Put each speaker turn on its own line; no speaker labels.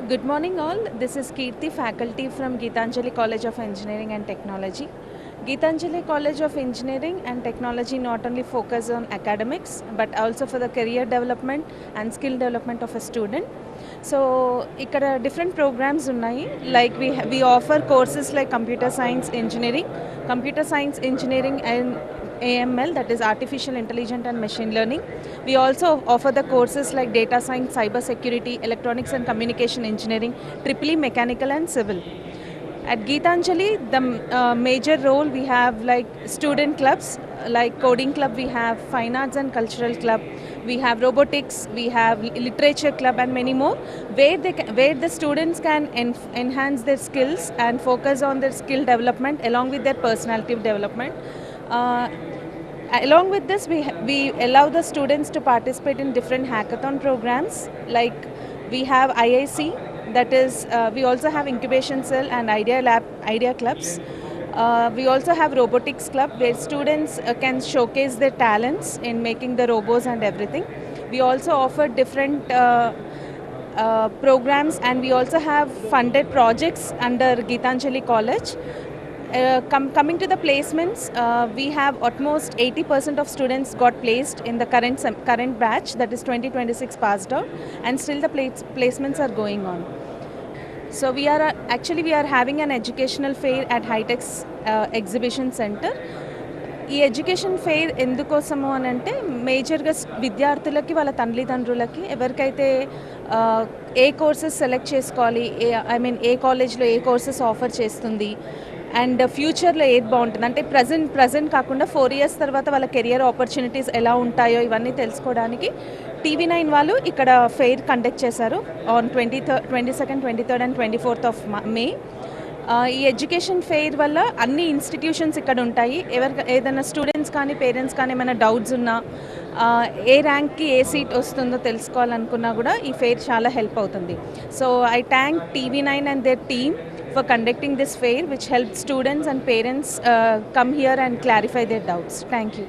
Good morning, all. This is Kirti, faculty from Geetanjali College of Engineering and Technology. Geetanjali College of Engineering and Technology not only focus on academics but also for the career development and skill development of a student. So, ఇక్కడ different programs ఉన్నాయి. Like we offer courses like computer science engineering and AML, that is artificial intelligence and machine learning. We also offer the courses like data science, cyber security, electronics and communication engineering, triple E mechanical and civil. At Geetanjali, the major role we have like student clubs, like coding club, we have fine arts and cultural club, we have robotics, we have literature club, and many more, where the students can enhance their skills and focus on their skill development along with their personality development. Along with this, we allow the students to participate in different hackathon programs. Like we have IIC, that is, we also have incubation cell and idea clubs. We also have robotics club where students can showcase their talents in making the robots and everything. We also offer different programs, and we also have funded projects under Geetanjali College. Coming to the placements, we have almost 80% of students got placed in the current batch, that is 2026 passed out, and still the placements are going on. So we are having an educational fair at Hightex Exhibition Center. ఈ education fair ఎందుకోసము అని అంటే మేజర్గా విద్యార్థులకి వాళ్ళ తల్లిదండ్రులకి ఎవరికైతే ఏ courses select చేసుకోవాలి, ఏ కాలేజ్లో ఏ కోర్సెస్ ఆఫర్ చేస్తుంది అండ్ ఫ్యూచర్లో ఏది బాగుంటుంది అంటే ప్రజెంట్ కాకుండా 4 years తర్వాత వాళ్ళ కెరియర్ ఆపర్చునిటీస్ ఎలా ఉంటాయో ఇవన్నీ తెలుసుకోవడానికి TV9 వాళ్ళు ఇక్కడ ఫెయిర్ కండక్ట్ చేశారు on 22nd, 23rd and 24th of May. ఈ ఎడ్యుకేషన్ ఫెయిర్ వల్ల అన్ని ఇన్స్టిట్యూషన్స్ ఇక్కడ ఉంటాయి. ఏదైనా స్టూడెంట్స్ కానీ పేరెంట్స్ కానీ ఏమైనా డౌట్స్ ఉన్నా, ఏ ర్యాంక్కి ఏ సీట్ వస్తుందో తెలుసుకోవాలనుకున్నా కూడా ఈ ఫెయిర్ చాలా హెల్ప్ అవుతుంది. So I thank TV9 and their team for conducting this fair, which helped students and parents come here and clarify their doubts. Thank you.